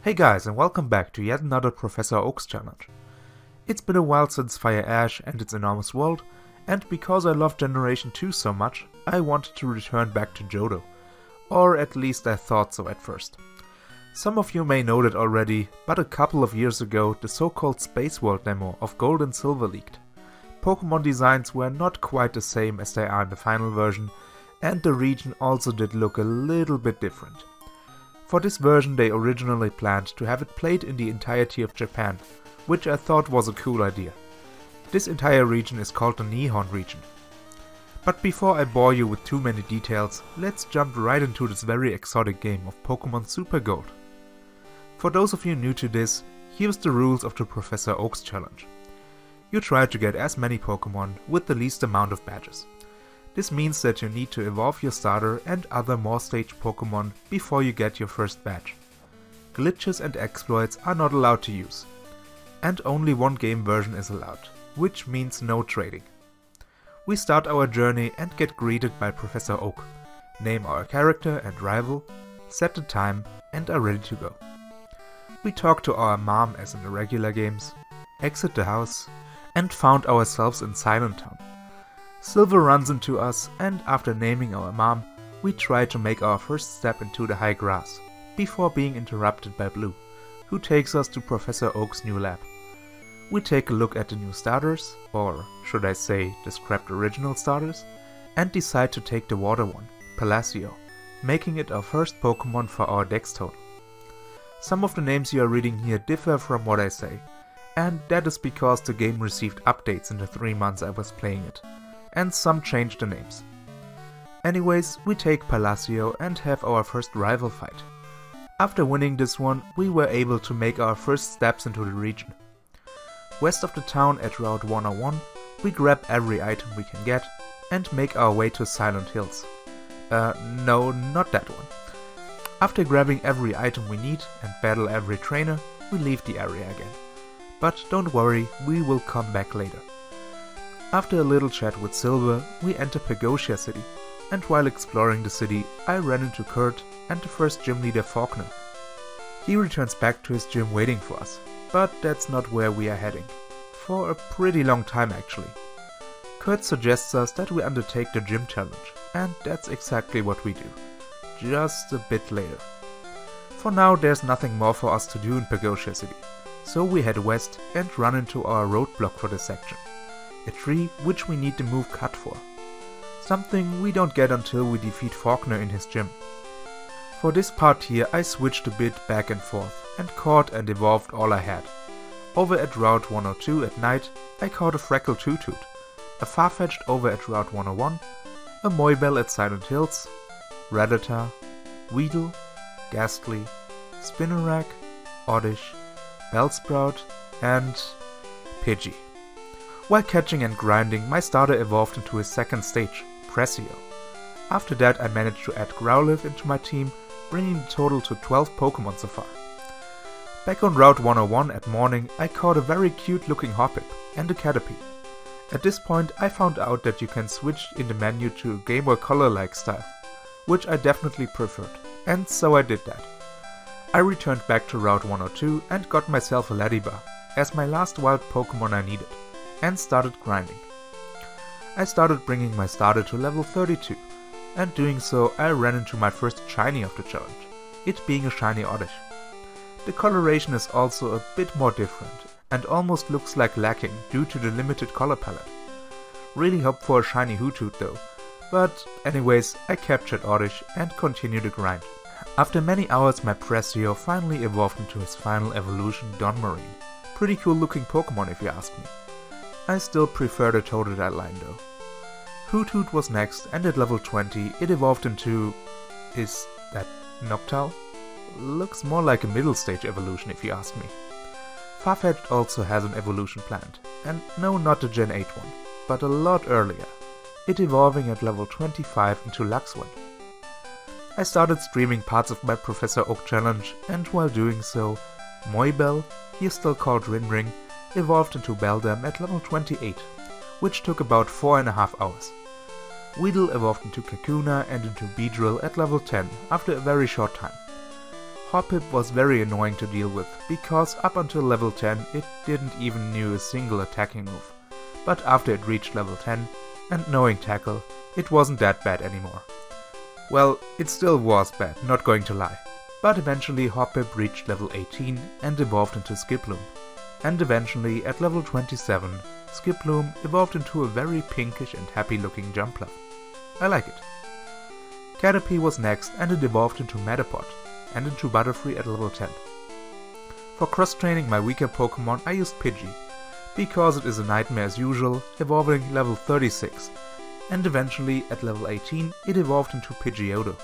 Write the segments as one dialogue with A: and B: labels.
A: Hey guys, and welcome back to yet another Professor Oak's challenge. It's been a while since Fire Ash and its enormous world, and because I love Generation 2 so much, I wanted to return back to Johto. Or at least I thought so at first. Some of you may know that already, but a couple of years ago the so-called Spaceworld demo of Gold and Silver leaked. Pokemon designs were not quite the same as they are in the final version, and the region also did look a little bit different. For this version they originally planned to have it played in the entirety of Japan, which I thought was a cool idea. This entire region is called the Nihon region. But before I bore you with too many details, let's jump right into this very exotic game of Pokemon Super Gold. For those of you new to this, here's the rules of the Professor Oak's challenge. You try to get as many Pokemon with the least amount of badges. This means that you need to evolve your starter and other more stage Pokemon before you get your first badge. Glitches and exploits are not allowed to use. And only one game version is allowed, which means no trading. We start our journey and get greeted by Professor Oak, name our character and rival, set the time, and are ready to go. We talk to our mom as in the regular games, exit the house, and found ourselves in Silent Town. Silver runs into us, and after naming our mom, we try to make our first step into the high grass, before being interrupted by Blue, who takes us to Professor Oak's new lab. We take a look at the new starters, or should I say the scrapped original starters, and decide to take the water one, Palacio, making it our first Pokemon for our Dex total. Some of the names you are reading here differ from what I say, and that is because the game received updates in the 3 months I was playing it, and some changed the names. Anyways, we take Palacio and have our first rival fight. After winning this one, we were able to make our first steps into the region. West of the town at Route 101, we grab every item we can get and make our way to Silent Hills. No, not that one. After grabbing every item we need and battle every trainer, we leave the area again. But don't worry, we will come back later. After a little chat with Silver, we enter Pegosia City, and while exploring the city, I ran into Kurt and the first gym leader Falkner. He returns back to his gym waiting for us, but that's not where we are heading. For a pretty long time actually. Kurt suggests us that we undertake the gym challenge, and that's exactly what we do. Just a bit later. For now there's nothing more for us to do in Pegosia City, so we head west and run into our roadblock for this section. A tree which we need the move Cut for. Something we don't get until we defeat Falkner in his gym. For this part here I switched a bit back and forth and caught and evolved all I had. Over at Route 102 at night I caught a Freckle Toot, a Farfetch'd over at Route 101, a Moibel at Silent Hills, Larvitar, Weedle, Ghastly, Spinarak, Oddish, Bellsprout, and Pidgey. While catching and grinding, my starter evolved into his second stage, Pressio. After that I managed to add Growlithe into my team, bringing the total to 12 Pokemon so far. Back on Route 101 at morning I caught a very cute looking Hoppip and a Caterpie. At this point I found out that you can switch in the menu to a Game Boy Color-like style, which I definitely preferred, and so I did that. I returned back to Route 102 and got myself a Larvitar, as my last wild Pokemon I needed, and started grinding. I started bringing my starter to level 32, and doing so I ran into my first shiny of the challenge, it being a shiny Oddish. The coloration is also a bit more different, and almost looks like lacking due to the limited color palette. Really hope for a shiny Hoothoot though, but anyways I captured Oddish and continued the grind. After many hours my Pressio finally evolved into his final evolution, Donmarine. Pretty cool looking Pokemon if you ask me. I still prefer the Totodile line though. Hoothoot was next, and at level 20 it evolved into... is that Noctowl? Looks more like a middle stage evolution if you ask me. Farfetch'd also has an evolution planned, and no, not the Gen 8 one, but a lot earlier, it evolving at level 25 into Luxwind. I started streaming parts of my Professor Oak challenge, and while doing so, Moibel, here still called Rinring, evolved into Beldam at level 28, which took about 4.5 hours. Weedle evolved into Kakuna and into Beedrill at level 10 after a very short time. Hoppip was very annoying to deal with, because up until level 10 it didn't even knew a single attacking move. But after it reached level 10, and knowing Tackle, it wasn't that bad anymore. Well, it still was bad, not going to lie. But eventually Hoppip reached level 18 and evolved into Skiploom. And eventually, at level 27, Skiploom evolved into a very pinkish and happy looking Jumpluff. I like it. Caterpie was next and it evolved into Metapod, and into Butterfree at level 10. For cross-training my weaker Pokemon I used Pidgey, because it is a nightmare as usual, evolving level 36, and eventually at level 18 it evolved into Pidgeotto.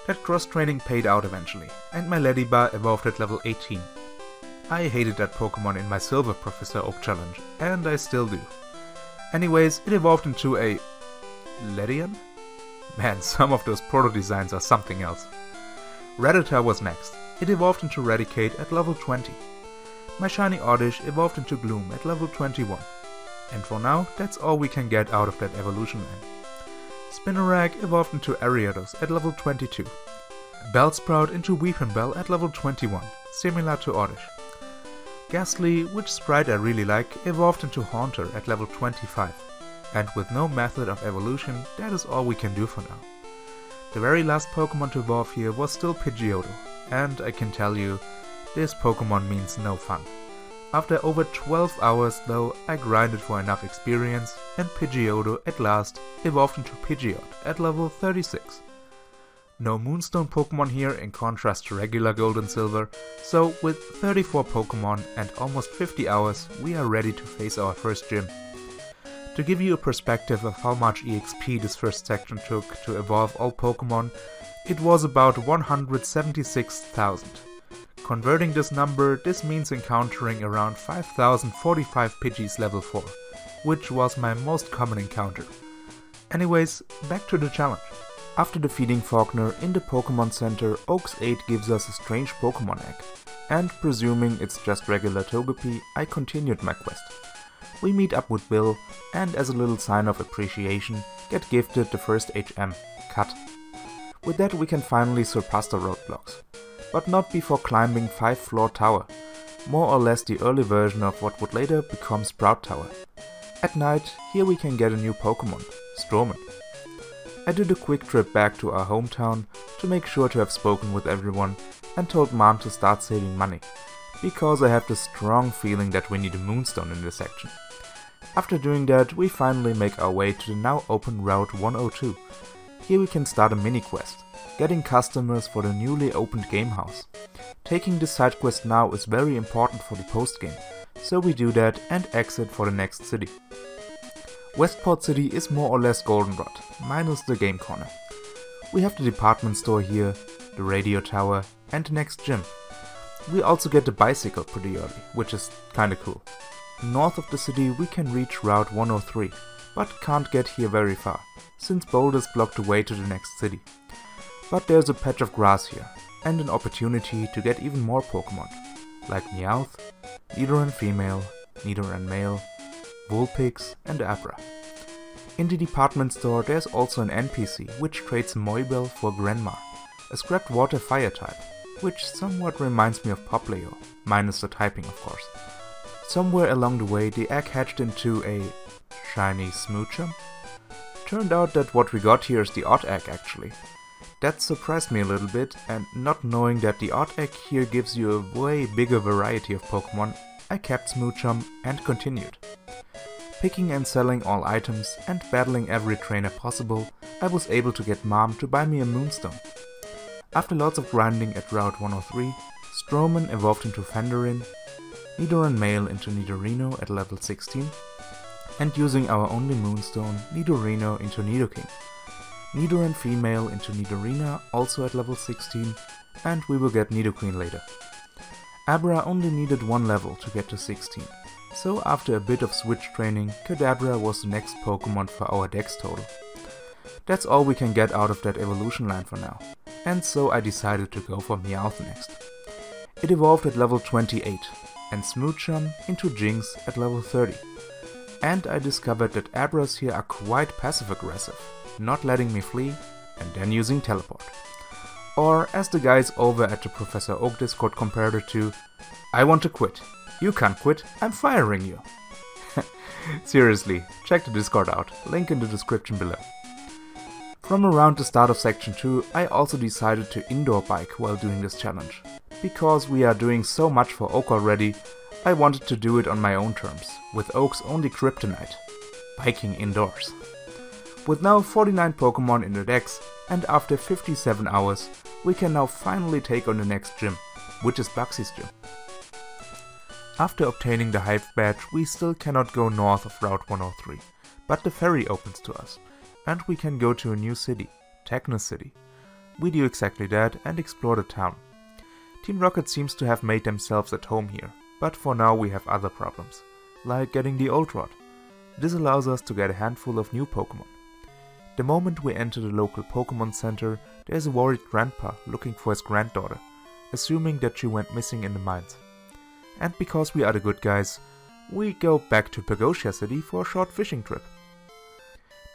A: That cross-training paid out eventually, and my Ladybug evolved at level 18. I hated that Pokemon in my Silver Professor Oak challenge, and I still do. Anyways, it evolved into a... Ledian? Man, some of those Proto designs are something else. Rattata was next. It evolved into Raticate at level 20. My shiny Oddish evolved into Gloom at level 21. And for now, that's all we can get out of that evolution line. Spinarak evolved into Ariados at level 22. Bellsprout into Weepinbell at level 21, similar to Oddish. Ghastly, which sprite I really like, evolved into Haunter at level 25. And with no method of evolution, that is all we can do for now. The very last Pokemon to evolve here was still Pidgeotto, and I can tell you, this Pokemon means no fun. After over 12 hours though, I grinded for enough experience, and Pidgeotto at last evolved into Pidgeot at level 36. No Moonstone Pokemon here in contrast to regular Gold and Silver, so with 34 Pokemon and almost 50 hours, we are ready to face our first gym. To give you a perspective of how much EXP this first section took to evolve all Pokemon, it was about 176,000. Converting this number, this means encountering around 5,045 Pidgeys level 4, which was my most common encounter. Anyways, back to the challenge. After defeating Falkner in the Pokemon Center, Oaks 8 gives us a strange Pokemon egg, and presuming it's just regular Togepi, I continued my quest. We meet up with Bill, and as a little sign of appreciation, get gifted the first HM, Cut. With that we can finally surpass the roadblocks. But not before climbing 5th floor tower, more or less the early version of what would later become Sprout Tower. At night, here we can get a new Pokemon, Stroman. I did a quick trip back to our hometown to make sure to have spoken with everyone and told Mom to start saving money, because I have the strong feeling that we need a Moonstone in this section. After doing that, we finally make our way to the now open Route 102. Here we can start a mini quest, getting customers for the newly opened game house. Taking this side quest now is very important for the postgame, so we do that and exit for the next city. Westport City is more or less goldenrod, minus the game corner. We have the department store here, the radio tower and the next gym. We also get the bicycle pretty early, which is kinda cool. North of the city we can reach Route 103, but can't get here very far, since boulders block the way to the next city. But there's a patch of grass here, and an opportunity to get even more Pokemon, like Meowth, Nidoran Female, Nidoran Male, Vulpix and Abra. In the department store there's also an NPC which trades Moibel for Granmar, a scrapped water fire type, which somewhat reminds me of Poplio, minus the typing of course. Somewhere along the way the egg hatched into a shiny Smoochum. Turned out that what we got here is the odd egg actually. That surprised me a little bit, and not knowing that the odd egg here gives you a way bigger variety of Pokemon, I kept Smoochum and continued. Picking and selling all items and battling every trainer possible, I was able to get Mom to buy me a Moonstone. After lots of grinding at Route 103, Stroman evolved into Fenderin, Nidoran Male into Nidorino at level 16, and using our only Moonstone, Nidorino into Nidoking. Nidoran Female into Nidorina also at level 16, and we will get Nidoqueen later. Abra only needed one level to get to 16, so after a bit of switch training, Kadabra was the next Pokemon for our Dex total. That's all we can get out of that evolution line for now, and so I decided to go for Meowth next. It evolved at level 28, and Smoochum into Jinx at level 30. And I discovered that Abras here are quite passive aggressive, not letting me flee and then using Teleport. Or as the guys over at the Professor Oak Discord compared it to, I want to quit. You can't quit, I'm firing you. Seriously, check the Discord out, link in the description below. From around the start of section 2, I also decided to indoor bike while doing this challenge. Because we are doing so much for Oak already, I wanted to do it on my own terms, with Oak's only kryptonite, biking indoors. With now 49 Pokemon in the decks, and after 57 hours, we can now finally take on the next gym, which is Bugsy's gym. After obtaining the Hive badge, we still cannot go north of Route 103, but the ferry opens to us, and we can go to a new city, Techno City. We do exactly that and explore the town. Team Rocket seems to have made themselves at home here, but for now we have other problems, like getting the Old Rod. This allows us to get a handful of new Pokemon. The moment we enter the local Pokemon Center, there's a worried grandpa looking for his granddaughter, assuming that she went missing in the mines. And because we are the good guys, we go back to Pegosia City for a short fishing trip.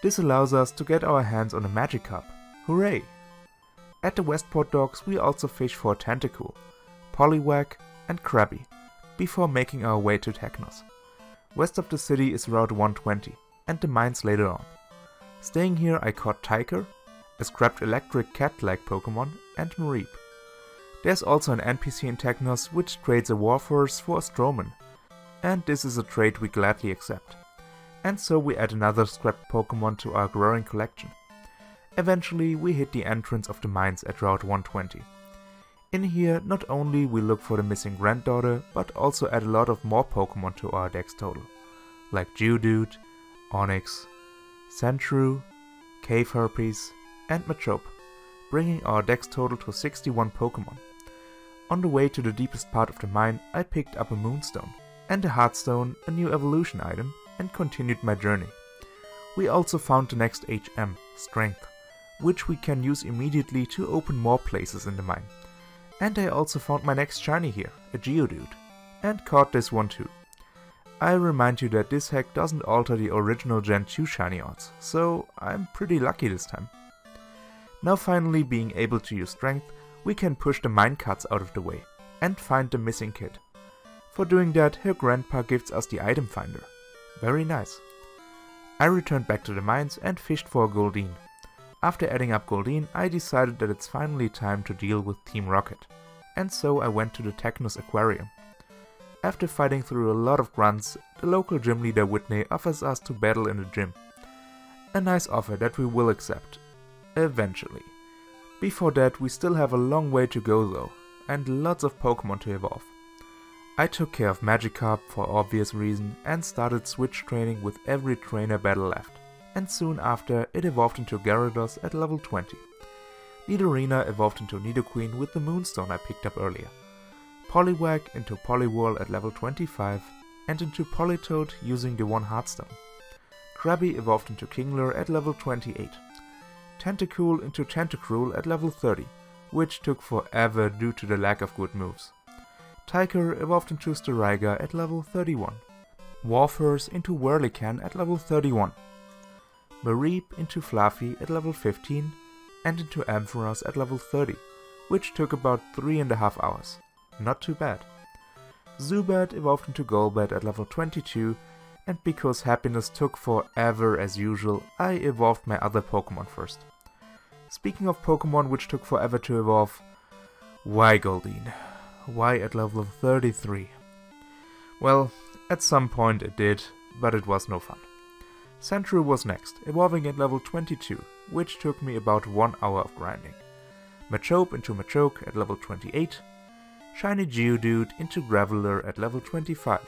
A: This allows us to get our hands on a Magikarp. Hooray! At the Westport Docks we also fish for Tentacool, Poliwag and Krabby, before making our way to Technos. West of the city is Route 120, and the mines later on. Staying here I caught Tiger, a scrapped electric cat-like Pokemon, and Mareep. There's also an NPC in Technos which trades a Warforce for a Stroman, and this is a trade we gladly accept. And so we add another scrapped Pokemon to our growing collection. Eventually we hit the entrance of the mines at Route 120. In here not only we look for the missing granddaughter, but also add a lot of more Pokemon to our dex total, like Geodude, Onix, Sandshrew, Cave Harpies and Machoke, bringing our dex total to 61 Pokemon. On the way to the deepest part of the mine I picked up a Moonstone and a Heartstone, a new evolution item, and continued my journey. We also found the next HM, Strength, which we can use immediately to open more places in the mine. And I also found my next shiny here, a Geodude, and caught this one too. I remind you that this hack doesn't alter the original Gen 2 shiny odds, so I'm pretty lucky this time. Now finally being able to use Strength, we can push the minecarts out of the way and find the missing kid. For doing that, her grandpa gives us the item finder. Very nice. I returned back to the mines and fished for a Goldeen. After adding up Goldeen, I decided that it's finally time to deal with Team Rocket, and so I went to the Technos Aquarium. After fighting through a lot of grunts, the local gym leader Whitney offers us to battle in the gym. A nice offer that we will accept. Eventually. Before that we still have a long way to go though, and lots of Pokemon to evolve. I took care of Magikarp for obvious reason and started switch training with every trainer battle left, and soon after it evolved into Gyarados at level 20. Nidorina evolved into Nidoqueen with the Moonstone I picked up earlier. Poliwag into Poliwhirl at level 25 and into Politoed using the one Heartstone. Krabby evolved into Kingler at level 28. Tentacool into Tentacruel at level 30, which took forever due to the lack of good moves. Tiger evolved into Staraiga at level 31. Warforce into Whirlicane at level 31. Mareep into Fluffy at level 15 and into Ampharos at level 30, which took about 3.5 hours. Not too bad. Zubat evolved into Golbat at level 22, and because happiness took forever as usual, I evolved my other Pokemon first. Speaking of Pokemon which took forever to evolve, why Goldeen? Why at level 33? Well, at some point it did, but it was no fun. Sandshrew was next, evolving at level 22, which took me about 1 hour of grinding. Machoke into Machoke at level 28, Shiny Geodude into Graveler at level 25,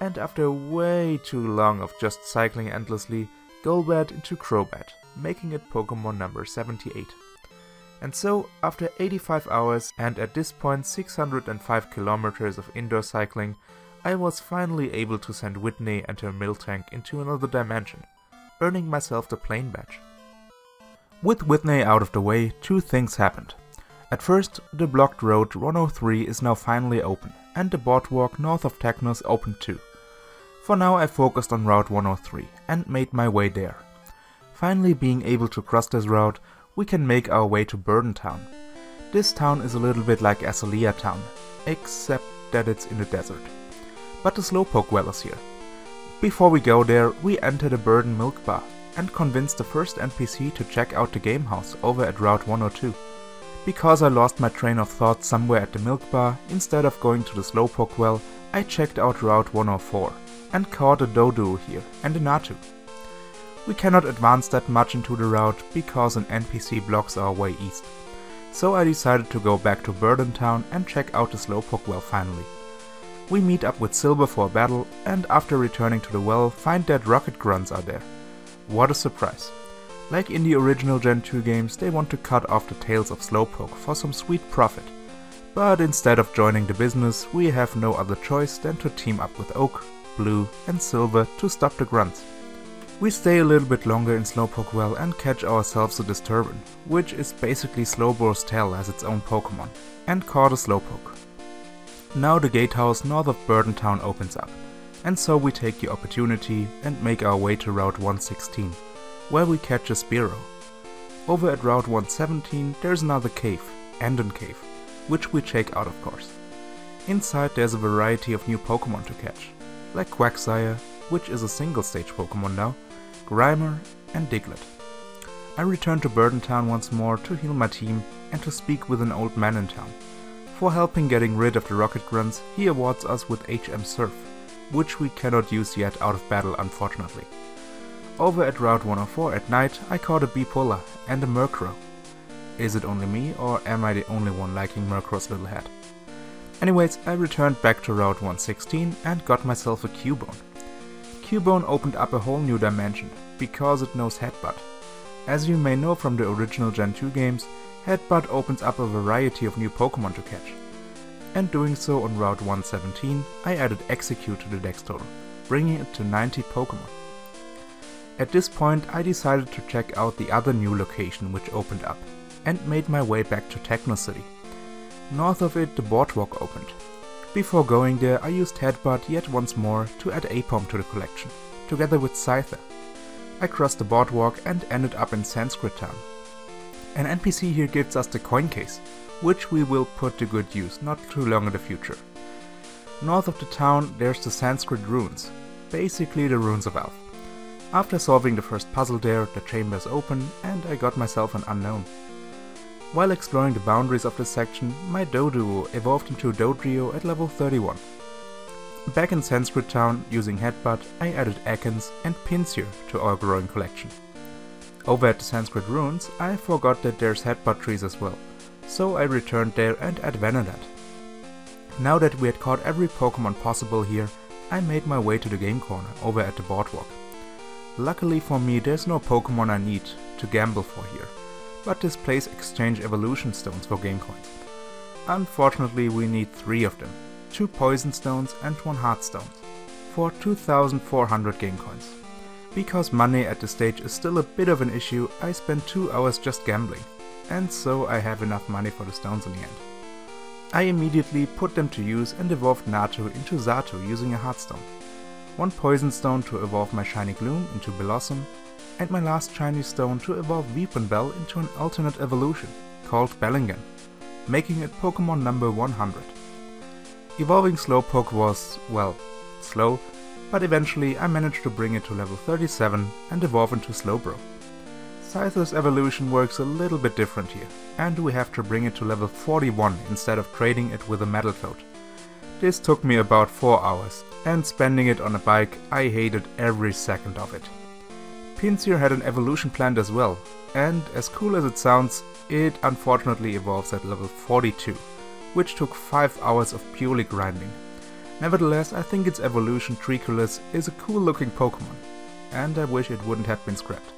A: and after way too long of just cycling endlessly, Golbat into Crobat, making it Pokemon number 78. And so, after 85 hours and at this point 605 kilometers of indoor cycling, I was finally able to send Whitney and her Miltank into another dimension, earning myself the plane badge. With Whitney out of the way, two things happened. At first, the blocked road 103 is now finally open, and the boardwalk north of Technos opened too. For now I focused on Route 103 and made my way there. Finally being able to cross this route, we can make our way to Burden Town. This town is a little bit like Azalea Town, except that it's in the desert. But the Slowpoke well is here. Before we go there, we enter the Burden Milk Bar and convince the first NPC to check out the game house over at Route 102. Because I lost my train of thought somewhere at the milk bar, instead of going to the Slowpoke well, I checked out Route 104 and caught a Doduo here and a Natu. We cannot advance that much into the route because an NPC blocks our way east. So I decided to go back to Burden Town and check out the Slowpoke well finally. We meet up with Silver for a battle and after returning to the well find that Rocket Grunts are there. What a surprise. Like in the original Gen 2 games, they want to cut off the tails of Slowpoke for some sweet profit. But instead of joining the business, we have no other choice than to team up with Oak, Blue and Silver to stop the Grunts. We stay a little bit longer in Slowpoke well and catch ourselves a Disturbin, which is basically Slowbro's tail as its own Pokemon, and caught a Slowpoke. Now the gatehouse north of Burden Town opens up, and so we take the opportunity and make our way to Route 116, where we catch a Spearow. Over at Route 117 there's another cave, Andon Cave, which we check out of course. Inside there's a variety of new Pokemon to catch, like Quagsire, which is a single stage Pokemon now, Grimer and Diglett. I return to Burden Town once more to heal my team and to speak with an old man in town. For helping getting rid of the Rocket Grunts, he awards us with HM Surf, which we cannot use yet out of battle unfortunately. Over at Route 104 at night I caught a Bipolar and a Murkrow. Is it only me or am I the only one liking Murkrow's little head? Anyways, I returned back to Route 116 and got myself a Cubone. Cubone opened up a whole new dimension, because it knows Headbutt. As you may know from the original Gen 2 games, Headbutt opens up a variety of new Pokemon to catch. And doing so on Route 117, I added Execute to the dex total, bringing it to 90 Pokemon. At this point I decided to check out the other new location which opened up, and made my way back to Techno City. North of it the Boardwalk opened. Before going there I used Headbutt yet once more to add Apom to the collection, together with Scyther. I crossed the Boardwalk and ended up in Sanskrit Town. An NPC here gives us the coin case, which we will put to good use not too long in the future. North of the town there's the Sanskrit Ruins, basically the Ruins of Elf. After solving the first puzzle there, the chamber is open and I got myself an unknown. While exploring the boundaries of this section, my Doduo evolved into Dodrio at level 31. Back in Sanskrit Town, using Headbutt, I added Ekans and Pinsir to our growing collection. Over at the Sanskrit Ruins, I forgot that there's Headbutt trees as well, so I returned there and added Venonat. Now that we had caught every Pokemon possible here, I made my way to the game corner over at the Boardwalk. Luckily for me there's no Pokemon I need to gamble for here, but this place exchange evolution stones for game coins. Unfortunately we need 3 of them, 2 poison stones and 1 heart stone, for 2,400 game coins. Because money at this stage is still a bit of an issue, I spent 2 hours just gambling, and so I have enough money for the stones in the end. I immediately put them to use and evolved Natu into Xatu using a Heartstone. 1 Poison Stone to evolve my Shiny Gloom into Bellossom, and my last Shiny Stone to evolve Weepinbell into an alternate evolution, called Bellingen, making it Pokemon number 100. Evolving Slowpoke was, well, slow, but eventually I managed to bring it to level 37 and evolve into Slowbro. Scyther's evolution works a little bit different here, and we have to bring it to level 41 instead of trading it with a Metaltoad. This took me about 4 hours, and spending it on a bike, I hated every second of it. Pinsir had an evolution planned as well, and as cool as it sounds, it unfortunately evolves at level 42, which took 5 hours of purely grinding. Nevertheless, I think its evolution Tricolous is a cool looking Pokemon, and I wish it wouldn't have been scrapped.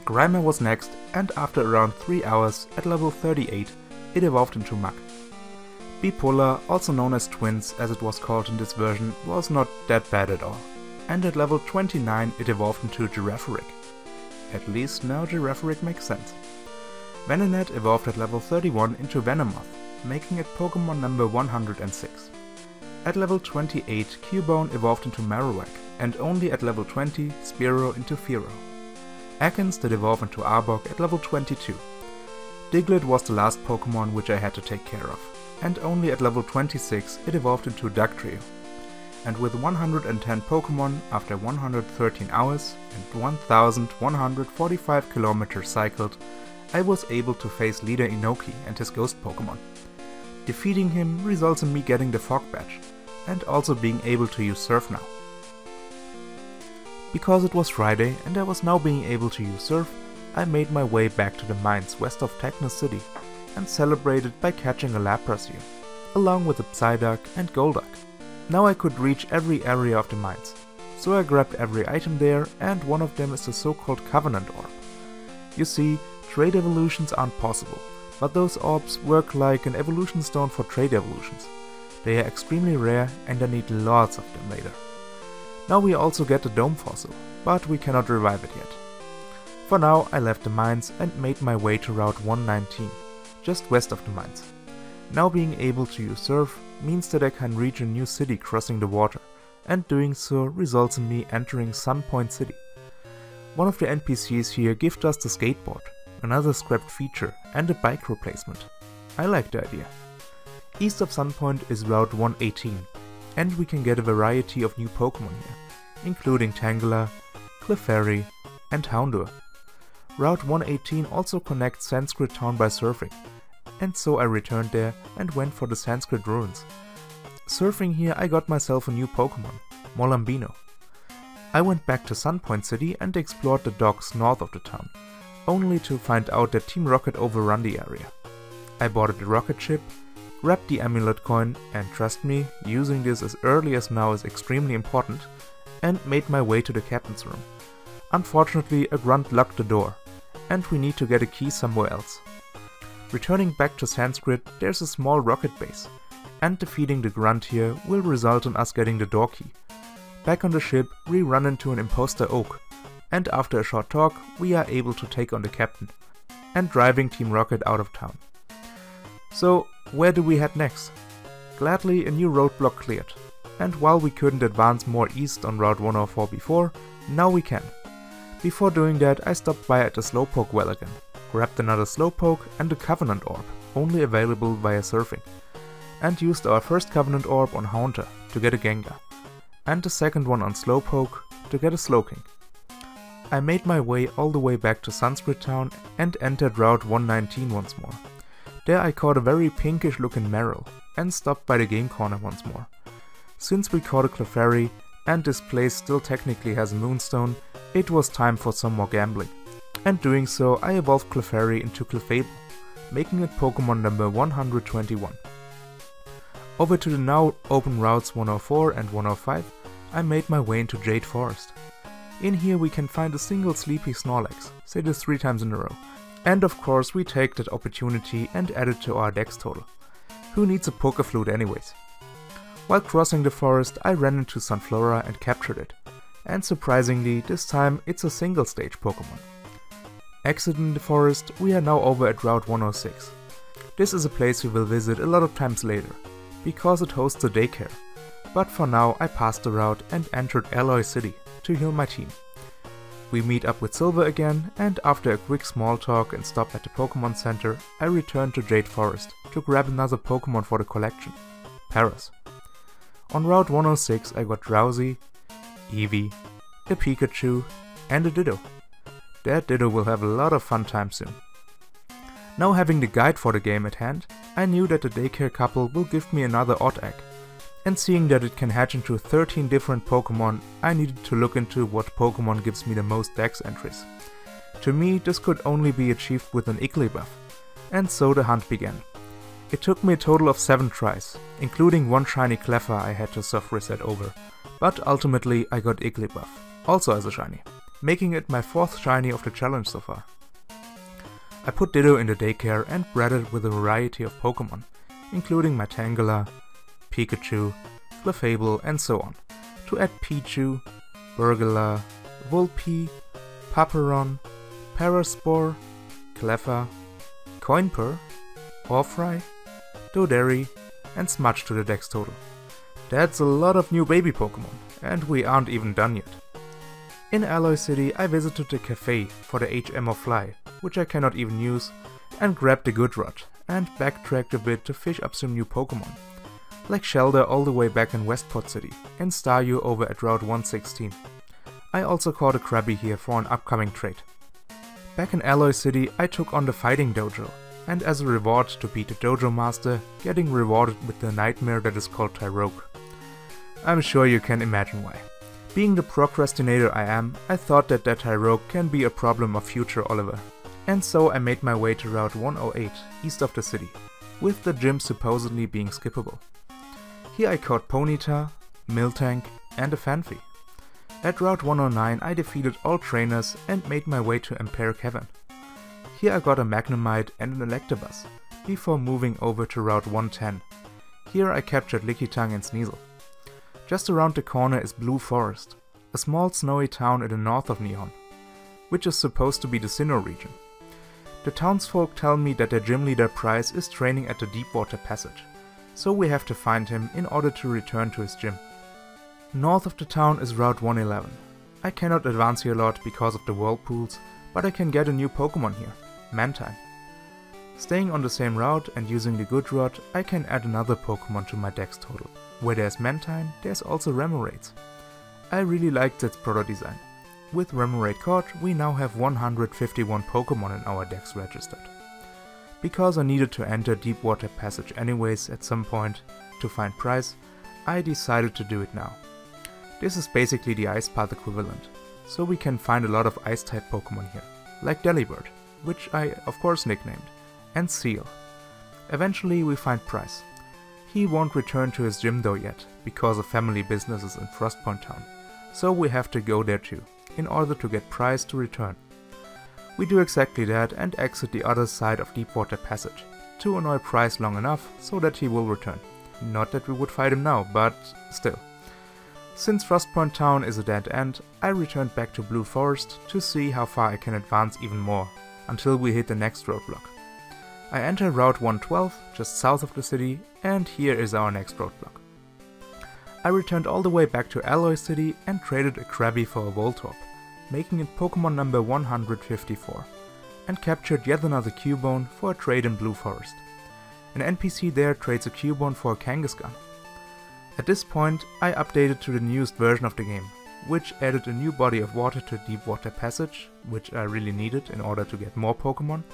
A: Grimer was next, and after around 3 hours, at level 38, it evolved into Muk. Bipolar, also known as Twins as it was called in this version, was not that bad at all, and at level 29 it evolved into Girafarig. At least now Girafarig makes sense. Venonat evolved at level 31 into Venomoth, making it Pokemon number 106. At level 28 Cubone evolved into Marowak, and only at level 20 Spearow into Fearow. Ekans did evolve into Arbok at level 22. Diglett was the last Pokemon which I had to take care of, and only at level 26 it evolved into a Dugtrio. And with 110 Pokemon after 113 hours and 1145 kilometers cycled, I was able to face leader Enoki and his ghost Pokemon. Defeating him results in me getting the Fog Badge, and also being able to use Surf now. Because it was Friday and I was now being able to use Surf, I made my way back to the mines west of Techno City and celebrated by catching a Lapras here, along with a Psyduck and Golduck. Now I could reach every area of the mines, so I grabbed every item there, and one of them is the so-called Covenant Orb. You see, trade evolutions aren't possible, but those orbs work like an evolution stone for trade evolutions. They are extremely rare and I need lots of them later. Now we also get the Dome Fossil, but we cannot revive it yet. For now I left the mines and made my way to Route 119, just west of the mines. Now being able to use Surf means that I can reach a new city crossing the water, and doing so results in me entering Sunpoint City. One of the NPCs here gifted us the skateboard, another scrapped feature and a bike replacement. I like the idea. East of Sunpoint is Route 118, and we can get a variety of new Pokemon here, including Tangela, Clefairy and Houndour. Route 118 also connects Sanskrit Town by surfing, and so I returned there and went for the Sanskrit ruins. Surfing here I got myself a new Pokemon, Molambino. I went back to Sunpoint City and explored the docks north of the town, only to find out that Team Rocket overrun the area. I boarded the rocket ship, grabbed the amulet coin, and trust me, using this as early as now is extremely important, and made my way to the captain's room. Unfortunately, a grunt locked the door, and we need to get a key somewhere else. Returning back to Sanskrit, there's a small rocket base, and defeating the grunt here will result in us getting the door key. Back on the ship, we run into an imposter Oak, and after a short talk, we are able to take on the captain, and driving Team Rocket out of town. So, where do we head next? Gladly, a new roadblock cleared, and while we couldn't advance more east on Route 104 before, now we can. Before doing that, I stopped by at the Slowpoke well again, grabbed another Slowpoke and a Covenant Orb, only available via surfing, and used our first Covenant Orb on Haunter to get a Gengar, and the second one on Slowpoke to get a Slowking. I made my way all the way back to Sanskrit Town and entered Route 119 once more. There I caught a very pinkish looking Marill and stopped by the game corner once more. Since we caught a Clefairy and this place still technically has a Moonstone, it was time for some more gambling. And doing so, I evolved Clefairy into Clefable, making it Pokemon number 121. Over to the now open routes 104 and 105, I made my way into Jade Forest. In here we can find a single sleepy Snorlax, say this 3 times in a row. And of course we take that opportunity and add it to our dex total. Who needs a Pokeflute anyways? While crossing the forest, I ran into Sunflora and captured it. And surprisingly, this time it's a single stage Pokemon. Exiting the forest, we are now over at Route 106. This is a place we will visit a lot of times later, because it hosts a daycare. But for now I passed the route and entered Alloy City to heal my team. We meet up with Silver again, and after a quick small talk and stop at the Pokemon Center, I returned to Jade Forest to grab another Pokemon for the collection, Paras. On Route 106 I got Drowsy, Eevee, a Pikachu and a Ditto. That Ditto will have a lot of fun time soon. Now having the guide for the game at hand, I knew that the daycare couple will give me another odd egg. And seeing that it can hatch into 13 different Pokemon, I needed to look into what Pokemon gives me the most dex entries. To me, this could only be achieved with an Igglybuff, and so the hunt began. It took me a total of 7 tries, including one shiny Cleffa I had to soft reset over, but ultimately I got Igglybuff, also as a shiny, making it my 4th shiny of the challenge so far. I put Ditto in the daycare and bred it with a variety of Pokemon, including my Tangela, Pikachu, Clefable and so on, to add Pichu, Burglar, Vulpix, Paperon, Paraspore, Cleffa, Coinpur, Orfry, Doderi and Smudge to the dex total. That's a lot of new baby Pokemon, and we aren't even done yet. In Alloy City I visited the cafe for the HM of Fly, which I cannot even use, and grabbed the good rod, and backtracked a bit to fish up some new Pokemon, like Shelder all the way back in Westport City, and Staryu over at Route 116. I also caught a Krabby here for an upcoming trade. Back in Alloy City I took on the Fighting Dojo, and as a reward to beat the Dojo Master, getting rewarded with the nightmare that is called Tyrogue. I'm sure you can imagine why. Being the procrastinator I am, I thought that Tyrogue can be a problem of future Oliver. And so I made my way to Route 108, east of the city, with the gym supposedly being skippable. Here I caught Ponyta, Miltank, and a Fanfi. At Route 109 I defeated all trainers and made my way to Empire Cavern. Here I got a Magnemite and an Electabuzz, before moving over to Route 110. Here I captured Lickitung and Sneasel. Just around the corner is Blue Forest, a small snowy town in the north of Nihon, which is supposed to be the Sinnoh region. The townsfolk tell me that their gym leader Pryce is training at the Deepwater Passage, so we have to find him in order to return to his gym. North of the town is Route 111. I cannot advance here a lot because of the whirlpools, but I can get a new Pokemon here, Mantine. Staying on the same route and using the good rod, I can add another Pokemon to my dex total. Where there's Mantine, there's also Remoraid. I really liked its Proto design. With Remoraid caught, we now have 151 Pokemon in our dex registered. Because I needed to enter Deepwater Passage anyways at some point to find Pryce, I decided to do it now. This is basically the Ice Path equivalent, so we can find a lot of Ice-type Pokemon here, like Delibird, which I of course nicknamed, and Seal. Eventually we find Pryce. He won't return to his gym though yet, because of family businesses in Frostpoint Town, so we have to go there too, in order to get Pryce to return. We do exactly that and exit the other side of Deepwater Passage, to annoy Pryce long enough so that he will return. Not that we would fight him now, but still. Since Frostpoint Town is a dead end, I returned back to Blue Forest to see how far I can advance even more, until we hit the next roadblock. I enter Route 112, just south of the city, and here is our next roadblock. I returned all the way back to Alloy City and traded a Krabby for a Voltorb, making it Pokemon number 154, and captured yet another Cubone for a trade in Blue Forest. An NPC there trades a Cubone for a Kangaskhan. At this point, I updated to the newest version of the game, which added a new body of water to Deepwater Passage, which I really needed in order to get more Pokemon,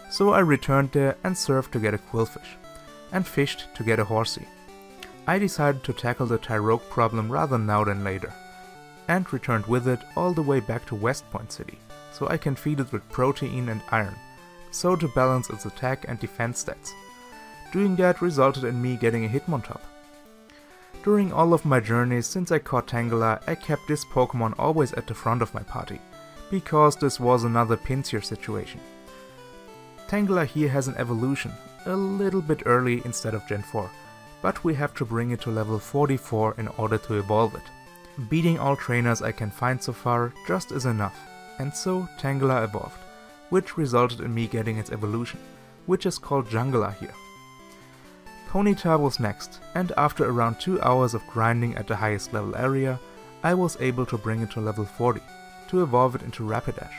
A: so I returned there and surfed to get a Quillfish, and fished to get a Horsey. I decided to tackle the Tyrogue problem rather now than later, and returned with it all the way back to Westpoint City, so I can feed it with protein and iron, so to balance its attack and defense stats. Doing that resulted in me getting a Hitmontop. During all of my journeys since I caught Tangela, I kept this Pokemon always at the front of my party, because this was another Pinsir situation. Tangela here has an evolution, a little bit early instead of Gen 4, but we have to bring it to level 44 in order to evolve it. Beating all trainers I can find so far just is enough, and so Tangela evolved, which resulted in me getting its evolution, which is called Jungler here. Ponyta was next, and after around 2 hours of grinding at the highest level area, I was able to bring it to level 40, to evolve it into Rapidash.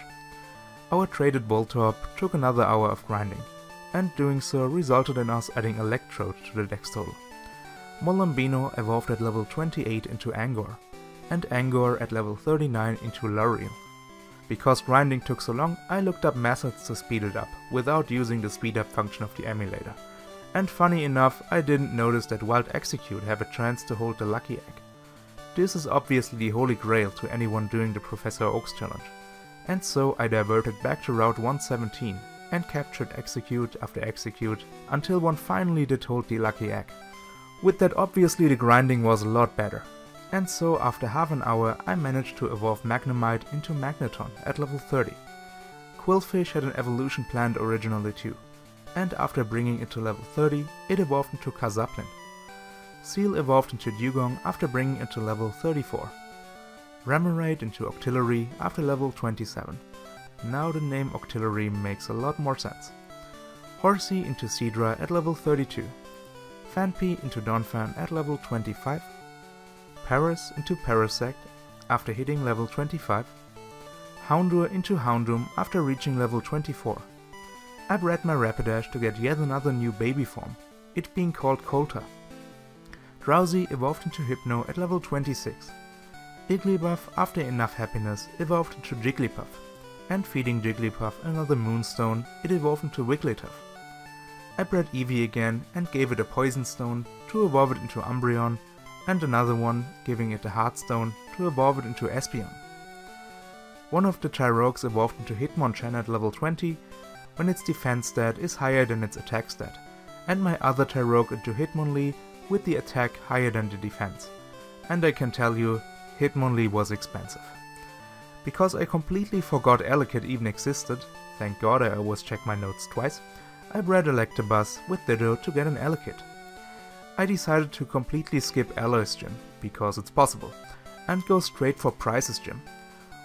A: Our traded Voltorb took another hour of grinding, and doing so resulted in us adding Electrode to the dex total. Molambino evolved at level 28 into Angor, and Angor at level 39 into Luriel. Because grinding took so long, I looked up methods to speed it up, without using the speed up function of the emulator. And funny enough, I didn't notice that Wild Execute have a chance to hold the Lucky Egg. This is obviously the holy grail to anyone doing the Professor Oaks challenge. And so I diverted back to Route 117 and captured Execute after Execute until one finally did hold the Lucky Egg. With that obviously the grinding was a lot better. And so after half an hour I managed to evolve Magnemite into Magneton at level 30. Quillfish had an evolution planned originally too, and after bringing it to level 30, it evolved into Kazaplin. Seal evolved into Dugong after bringing it to level 34. Remoraid into Octillery after level 27. Now the name Octillery makes a lot more sense. Horsey into Seadra at level 32. Fanpy into Donphan at level 25. Paris into Parasect after hitting level 25. Houndour into Houndoom after reaching level 24. I bred my Rapidash to get yet another new baby form, it being called Colta. Drowsy evolved into Hypno at level 26. Igglybuff, after enough happiness, evolved into Jigglypuff, and feeding Jigglypuff another Moonstone, it evolved into Wigglytuff. I bred Eevee again and gave it a Poison Stone to evolve it into Umbreon, and another one, giving it a Heartstone to evolve it into Espeon. One of the Tyrogues evolved into Hitmonchan at level 20, when its defense stat is higher than its attack stat, and my other Tyrogue into Hitmonlee with the attack higher than the defense. And I can tell you, Hitmonlee was expensive. Because I completely forgot Elekid even existed, thank god I always check my notes twice, I bred Electabuzz with Ditto to get an Elekid. I decided to completely skip Aloy's gym, because it's possible, and go straight for Pryce's gym.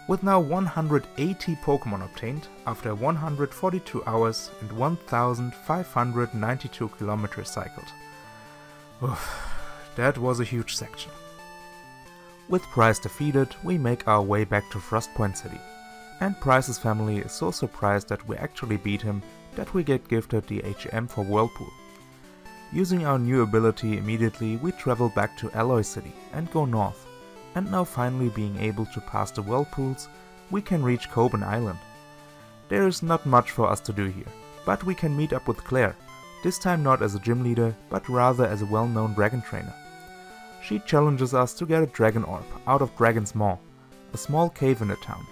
A: With now 180 Pokemon obtained after 142 hours and 1592 kilometers cycled. Oof, that was a huge section. With Pryce defeated, we make our way back to Frostpoint City, and Pryce's family is so surprised that we actually beat him that we get gifted the HM for Whirlpool. Using our new ability immediately, we travel back to Alloy City and go north, and now finally being able to pass the Whirlpools, we can reach Coban Island. There is not much for us to do here, but we can meet up with Claire, this time not as a gym leader, but rather as a well-known dragon trainer. She challenges us to get a Dragon Orb out of Dragon's Maw, a small cave in the town,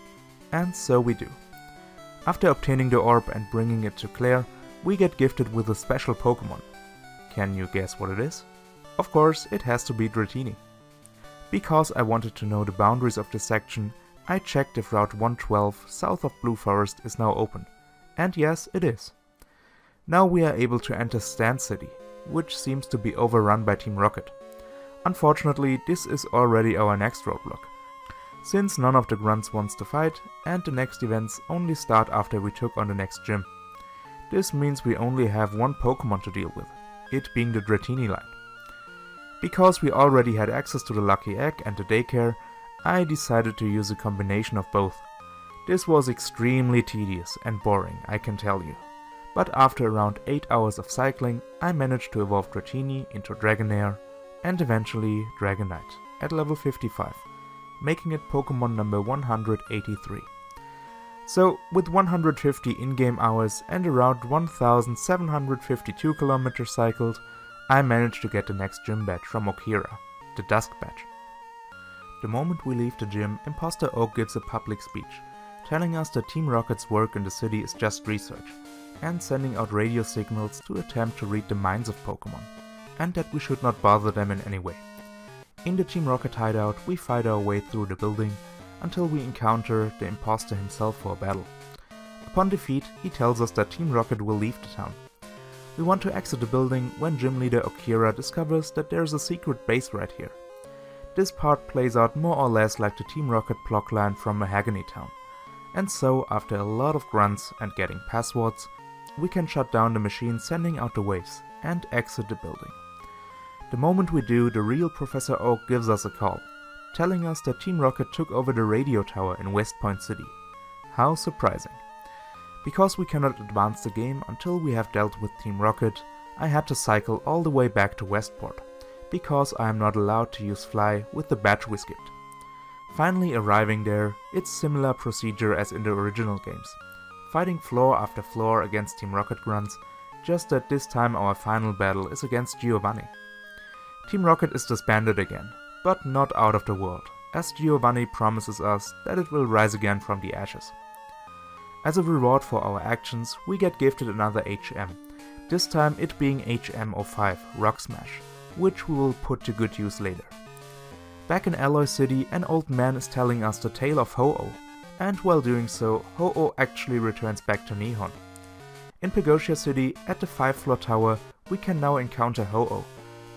A: and so we do. After obtaining the orb and bringing it to Claire, we get gifted with a special Pokemon. Can you guess what it is? Of course, it has to be Dratini. Because I wanted to know the boundaries of this section, I checked if Route 112 south of Blue Forest is now open, and yes, it is. Now we are able to enter Stand City, which seems to be overrun by Team Rocket. Unfortunately, this is already our next roadblock, since none of the grunts wants to fight, and the next events only start after we took on the next gym. This means we only have one Pokemon to deal with, it being the Dratini line. Because we already had access to the Lucky Egg and the daycare, I decided to use a combination of both. This was extremely tedious and boring, I can tell you. But after around 8 hours of cycling, I managed to evolve Dratini into Dragonair, and eventually Dragonite, at level 55, making it Pokemon number 183. So, with 150 in-game hours and around 1752 kilometers cycled, I managed to get the next gym badge from Okera, the Dusk badge. The moment we leave the gym, Imposter Oak gives a public speech, telling us that Team Rocket's work in the city is just research, and sending out radio signals to attempt to read the minds of Pokemon, and that we should not bother them in any way. In the Team Rocket hideout, we fight our way through the building until we encounter the imposter himself for a battle. Upon defeat, he tells us that Team Rocket will leave the town. We want to exit the building when gym leader Okera discovers that there is a secret base right here. This part plays out more or less like the Team Rocket blockline from Mahogany Town. And so, after a lot of grunts and getting passwords, we can shut down the machine sending out the waves and exit the building. The moment we do, the real Professor Oak gives us a call, telling us that Team Rocket took over the radio tower in West Point City. How surprising. Because we cannot advance the game until we have dealt with Team Rocket, I had to cycle all the way back to Westport, because I am not allowed to use Fly with the badge we skipped. Finally arriving there, it's similar procedure as in the original games, fighting floor after floor against Team Rocket grunts, just that this time our final battle is against Giovanni. Team Rocket is disbanded again, but not out of the world, as Giovanni promises us that it will rise again from the ashes. As a reward for our actions, we get gifted another HM, this time it being HM05, Rock Smash, which we will put to good use later. Back in Alloy City, an old man is telling us the tale of Ho-Oh, and while doing so, Ho-Oh actually returns back to Nihon. In Pegosia City, at the 5th floor tower, we can now encounter Ho-Oh,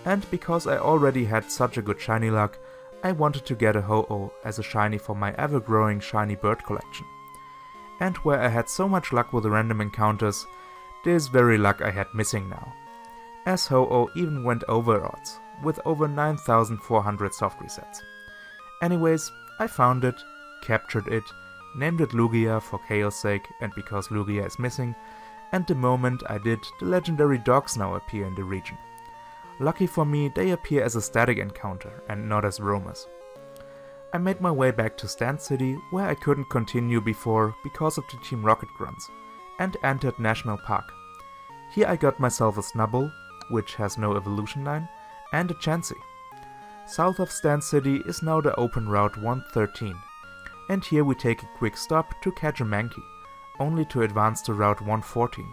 A: and because I already had such a good shiny luck, I wanted to get a Ho-Oh as a shiny for my ever-growing shiny bird collection. And where I had so much luck with the random encounters, this very luck I had missing now. As Ho-Oh even went over odds, with over 9,400 soft resets. Anyways, I found it, captured it, named it Lugia for chaos sake and because Lugia is missing, and the moment I did, the legendary dogs now appear in the region. Lucky for me, they appear as a static encounter and not as roamers. I made my way back to Stand City, where I couldn't continue before because of the Team Rocket grunts, and entered National Park. Here I got myself a Snubbull, which has no evolution line, and a Chansey. South of Stand City is now the open Route 113, and here we take a quick stop to catch a Mankey, only to advance to Route 114.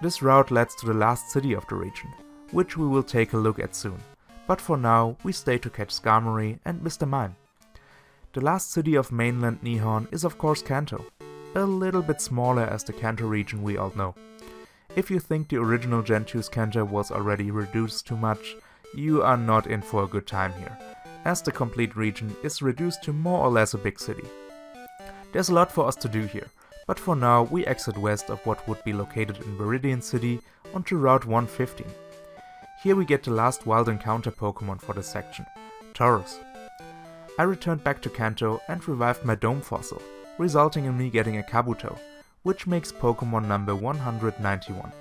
A: This route leads to the last city of the region, which we will take a look at soon, but for now we stay to catch Skarmory and Mr. Mime. The last city of mainland Nihon is of course Kanto, a little bit smaller as the Kanto region we all know. If you think the original Gen 2's Kanto was already reduced too much, you are not in for a good time here, as the complete region is reduced to more or less a big city. There's a lot for us to do here, but for now we exit west of what would be located in Viridian City onto Route 115. Here we get the last wild encounter Pokemon for this section, Tauros. I returned back to Kanto and revived my Dome Fossil, resulting in me getting a Kabuto, which makes Pokemon number 191.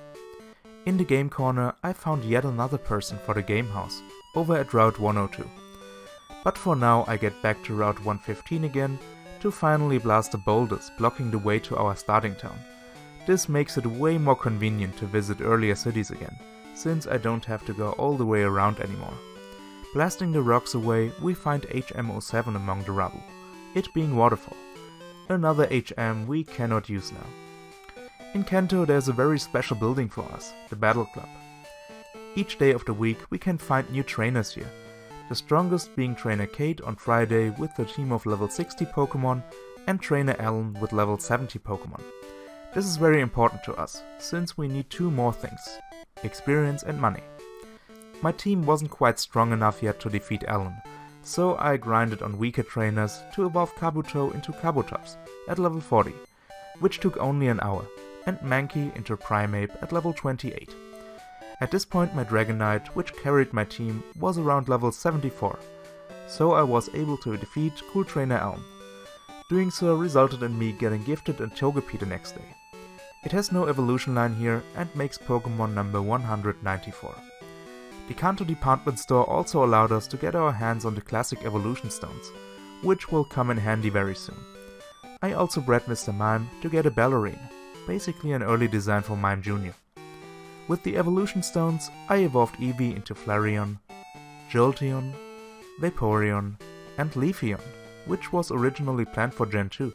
A: In the game corner I found yet another person for the game house, over at Route 102. But for now I get back to Route 115 again to finally blast the boulders blocking the way to our starting town. This makes it way more convenient to visit earlier cities again, since I don't have to go all the way around anymore. Blasting the rocks away, we find HM07 among the rubble, it being Waterfall. Another HM we cannot use now. In Kanto there's a very special building for us, the Battle Club. Each day of the week we can find new trainers here, the strongest being Trainer Kate on Friday with a team of level 60 Pokemon and Trainer Alan with level 70 Pokemon. This is very important to us, since we need two more things, experience and money. My team wasn't quite strong enough yet to defeat Alan, so I grinded on weaker trainers to evolve Kabuto into Kabutops at level 40, which took only an hour, and Mankey into Primeape at level 28. At this point my Dragonite, which carried my team, was around level 74, so I was able to defeat cool trainer Elm. Doing so resulted in me getting gifted a Togepi the next day. It has no evolution line here and makes Pokemon number 194. The Kanto department store also allowed us to get our hands on the classic evolution stones, which will come in handy very soon. I also bred Mr. Mime to get a Ballerine, basically an early design for Mime Jr. With the evolution stones, I evolved Eevee into Flareon, Jolteon, Vaporeon, and Leafeon, which was originally planned for Gen 2.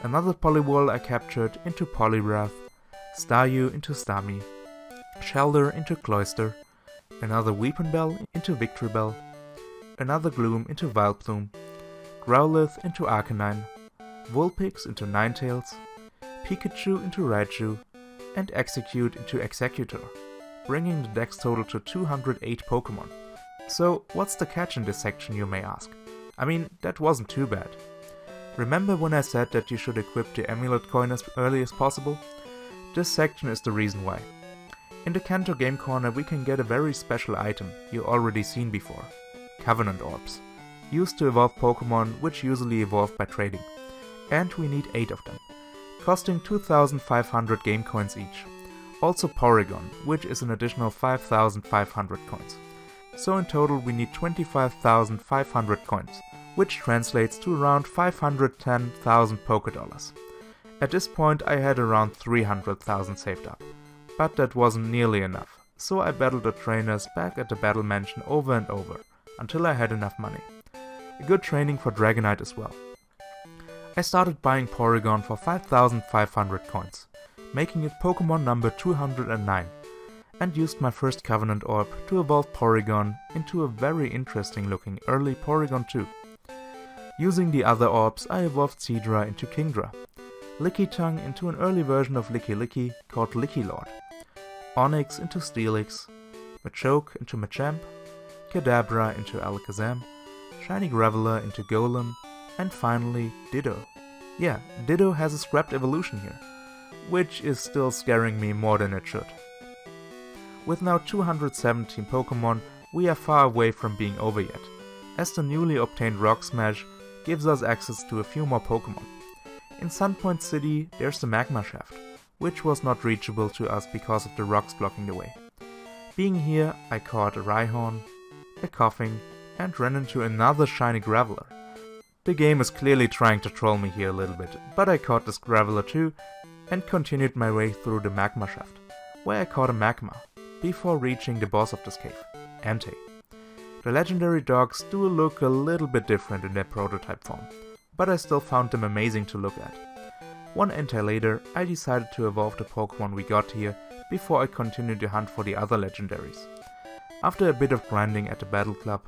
A: Another Poliwhirl I captured into Poliwrath, Staryu into Starmie, Shelder into Cloyster, another Weepinbell into Victreebel, another Gloom into Vileplume, Growlithe into Arcanine, Vulpix into Ninetales, Pikachu into Raichu, and Execute into Executor, bringing the dex total to 208 Pokemon. So what's the catch in this section, you may ask? I mean, that wasn't too bad. Remember when I said that you should equip the Amulet Coin as early as possible? This section is the reason why. In the Kanto game corner we can get a very special item you already seen before, Covenant Orbs, used to evolve Pokemon which usually evolve by trading, and we need 8 of them, costing 2500 game coins each. Also Porygon, which is an additional 5500 coins. So in total we need 25,500 coins, which translates to around 510,000 Pokédollars. At this point I had around 300,000 saved up. But that wasn't nearly enough, so I battled the trainers back at the battle mansion over and over, until I had enough money. A good training for Dragonite as well. I started buying Porygon for 5,500 coins, making it Pokemon number 209, and used my first Covenant Orb to evolve Porygon into a very interesting looking early Porygon 2. Using the other orbs I evolved Seadra into Kingdra, Lickitung into an early version of Licky called Lickylord, Onix into Steelix, Machoke into Machamp, Kadabra into Alakazam, Shiny Graveler into Golem, and finally Ditto. Yeah, Ditto has a scrapped evolution here, which is still scaring me more than it should. With now 217 Pokemon, we are far away from being over yet, as the newly obtained Rock Smash gives us access to a few more Pokemon. In Sunpoint City there's the Magma Shaft, which was not reachable to us because of the rocks blocking the way. Being here, I caught a Rhyhorn, a Coughing, and ran into another shiny Graveler. The game is clearly trying to troll me here a little bit, but I caught this Graveler too, and continued my way through the magma shaft, where I caught a Magma, before reaching the boss of this cave, Entei. The legendary dogs do look a little bit different in their prototype form, but I still found them amazing to look at. One Entei later, I decided to evolve the Pokemon we got here before I continued the hunt for the other legendaries. After a bit of grinding at the Battle Club,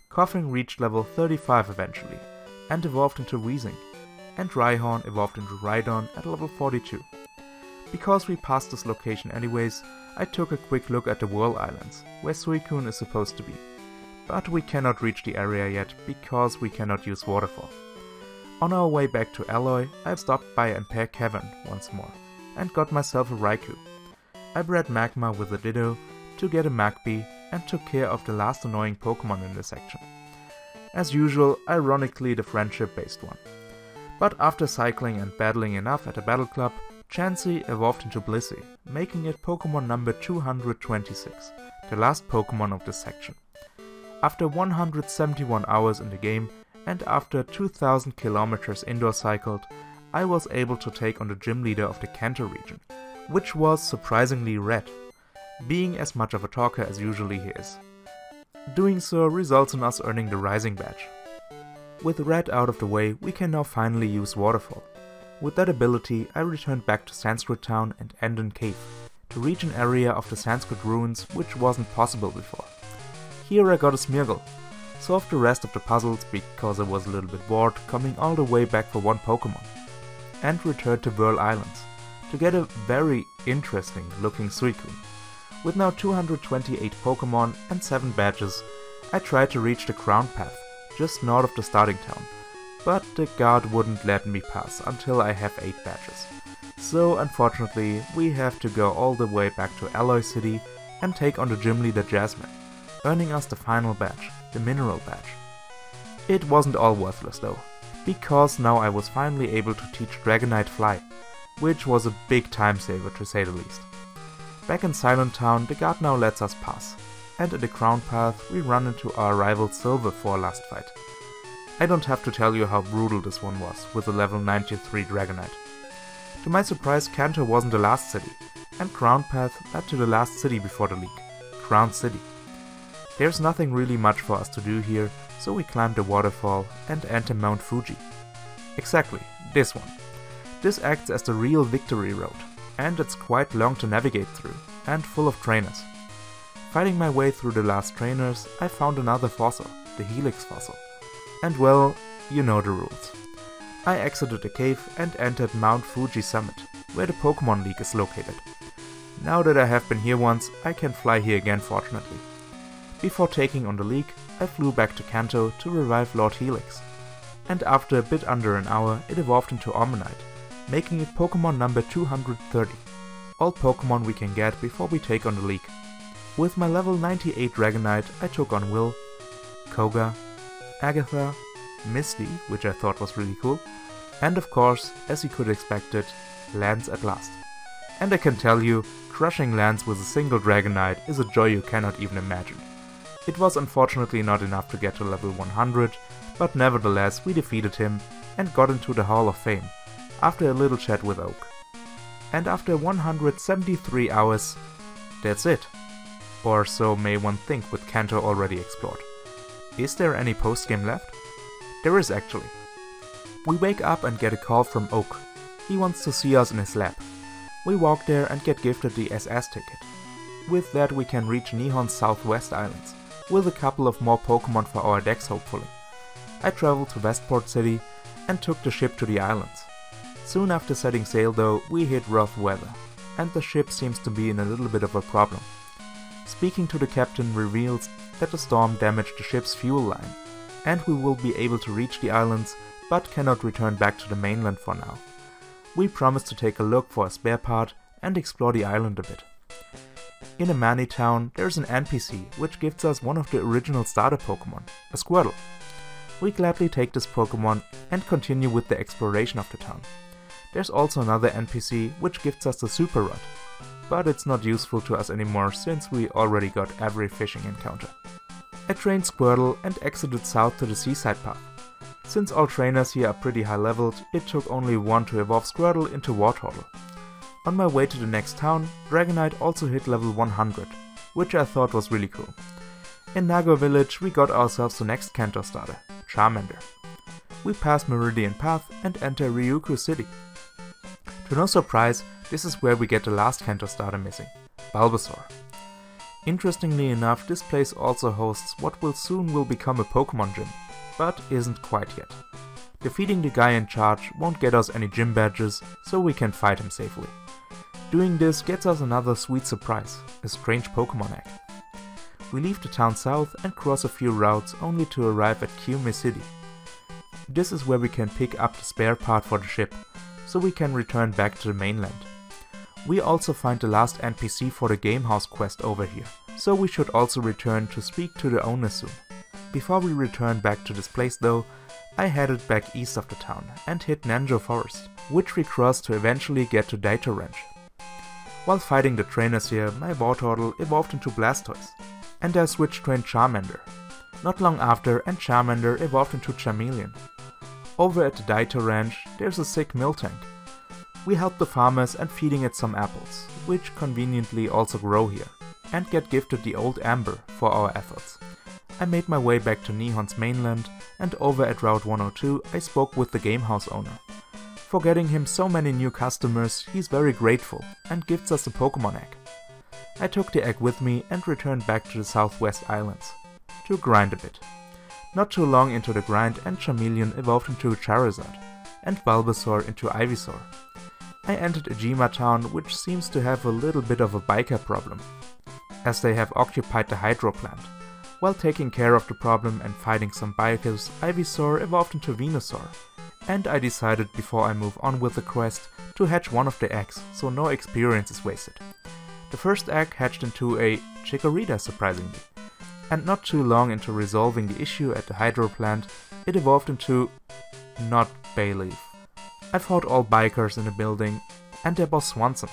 A: Coughing reached level 35 eventually, and evolved into Weezing, and Rhyhorn evolved into Rhydon at level 42. Because we passed this location anyways, I took a quick look at the Whirl Islands, where Suicune is supposed to be. But we cannot reach the area yet, because we cannot use Waterfall. On our way back to Alloy, I stopped by Ampere Cavern once more, and got myself a Raikou. I bred Magma with a Ditto to get a Magby, and took care of the last annoying Pokemon in this section. As usual, ironically the friendship-based one. But after cycling and battling enough at the Battle Club, Chansey evolved into Blissey, making it Pokemon number 226, the last Pokemon of this section. After 171 hours in the game, and after 2000 kilometers indoor cycled, I was able to take on the gym leader of the Kanto region, which was surprisingly Red, being as much of a talker as usually he is. Doing so results in us earning the Rising Badge. With Red out of the way, we can now finally use Waterfall. With that ability, I returned back to Sanskrit Town and Endon Cave, to reach an area of the Sanskrit ruins which wasn't possible before. Here I got a Smeargle, solved the rest of the puzzles because I was a little bit bored coming all the way back for one Pokemon, and returned to Whirl Islands, to get a very interesting looking Suicune. With now 228 Pokemon and 7 badges, I tried to reach the Crown Path, just north of the starting town, but the guard wouldn't let me pass until I have 8 badges. So unfortunately, we have to go all the way back to Alloy City and take on the gym leader Jasmine, earning us the final badge, the Mineral Badge. It wasn't all worthless though, because now I was finally able to teach Dragonite Fly, which was a big time saver to say the least. Back in Silent Town, the guard now lets us pass, and at the Crown Path we run into our rival Silver for our last fight. I don't have to tell you how brutal this one was, with a level 93 Dragonite. To my surprise, Kanto wasn't the last city, and Crown Path led to the last city before the league, Crown City. There's nothing really much for us to do here, so we climb the waterfall and enter Mount Fuji. Exactly, this one. This acts as the real victory road, and it's quite long to navigate through, and full of trainers. Fighting my way through the last trainers, I found another fossil, the Helix fossil. And well, you know the rules. I exited the cave and entered Mount Fuji Summit, where the Pokemon League is located. Now that I have been here once, I can fly here again fortunately. Before taking on the league, I flew back to Kanto to revive Lord Helix. And after a bit under an hour, it evolved into Omanyte, making it Pokemon number 230, all Pokemon we can get before we take on the league. With my level 98 Dragonite, I took on Will, Koga, Agatha, Misty, which I thought was really cool, and of course, as you could expect it, Lance at last. And I can tell you, crushing Lance with a single Dragonite is a joy you cannot even imagine. It was unfortunately not enough to get to level 100, but nevertheless we defeated him and got into the Hall of Fame, after a little chat with Oak. And after 173 hours, that's it. Or so may one think with Kanto already explored. Is there any postgame left? There is actually. We wake up and get a call from Oak. He wants to see us in his lab. We walk there and get gifted the SS ticket. With that we can reach Nihon's Southwest Islands, with a couple of more Pokemon for our decks hopefully. I traveled to Westport City and took the ship to the islands. Soon after setting sail though, we hit rough weather, and the ship seems to be in a little bit of a problem. Speaking to the captain reveals that the storm damaged the ship's fuel line, and we will be able to reach the islands, but cannot return back to the mainland for now. We promise to take a look for a spare part and explore the island a bit. In Amani Town, there's an NPC which gives us one of the original starter Pokemon, a Squirtle. We gladly take this Pokemon and continue with the exploration of the town. There's also another NPC which gives us the Super Rod, but it's not useful to us anymore since we already got every fishing encounter. I trained Squirtle and exited south to the seaside path. Since all trainers here are pretty high leveled, it took only one to evolve Squirtle into Wartortle. On my way to the next town, Dragonite also hit level 100, which I thought was really cool. In Nago village we got ourselves the next Kanto starter, Charmander. We pass Meridian Path and enter Ryukyu City. To no surprise, this is where we get the last Kanto starter missing, Bulbasaur. Interestingly enough, this place also hosts what will soon become a Pokemon gym, but isn't quite yet. Defeating the guy in charge won't get us any gym badges, so we can fight him safely. Doing this gets us another sweet surprise, a strange Pokemon egg. We leave the town south and cross a few routes only to arrive at Kyume City. This is where we can pick up the spare part for the ship, so we can return back to the mainland. We also find the last NPC for the Game House quest over here, so we should also return to speak to the owner soon. Before we return back to this place though, I headed back east of the town and hit Nanjo Forest, which we crossed to eventually get to Daito Ranch. While fighting the trainers here, my Wartortle evolved into Blastoise, and I switched to Charmander. Not long after, Charmander evolved into Charmeleon. Over at the Daito Ranch, there's a sick Miltank. We help the farmers and feeding it some apples, which conveniently also grow here, and get gifted the old Amber for our efforts. I made my way back to Nihon's mainland, and over at Route 102 I spoke with the game house owner. For getting him so many new customers, he's very grateful and gives us a Pokemon egg. I took the egg with me and returned back to the Southwest Islands to grind a bit. Not too long into the grind, Charmeleon evolved into Charizard, and Bulbasaur into Ivysaur. I entered Ejima town, which seems to have a little bit of a biker problem, as they have occupied the hydro plant. While taking care of the problem and fighting some bikers, Ivysaur evolved into Venusaur, and I decided before I move on with the quest to hatch one of the eggs, so no experience is wasted. The first egg hatched into a Chikorita surprisingly, and not too long into resolving the issue at the hydro plant, it evolved into not Bayleaf. I fought all bikers in the building and their boss Swanson,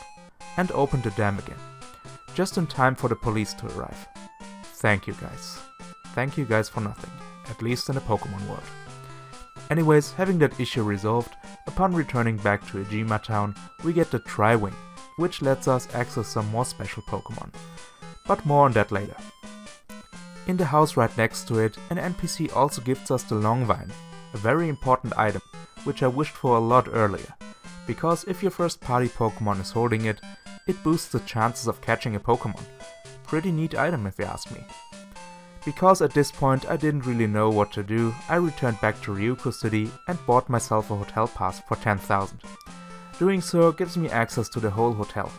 A: and opened the dam again, just in time for the police to arrive. Thank you guys. Thank you guys for nothing, at least in the Pokemon world. Anyways, having that issue resolved, upon returning back to Ejima town, we get the Tri-Wing, which lets us access some more special Pokemon. But more on that later. In the house right next to it, an NPC also gives us the Longvine, a very important item, which I wished for a lot earlier, because if your first party Pokemon is holding it, it boosts the chances of catching a Pokemon. Pretty neat item if you ask me. Because at this point I didn't really know what to do, I returned back to Ryukyu City and bought myself a hotel pass for 10,000. Doing so gives me access to the whole hotel,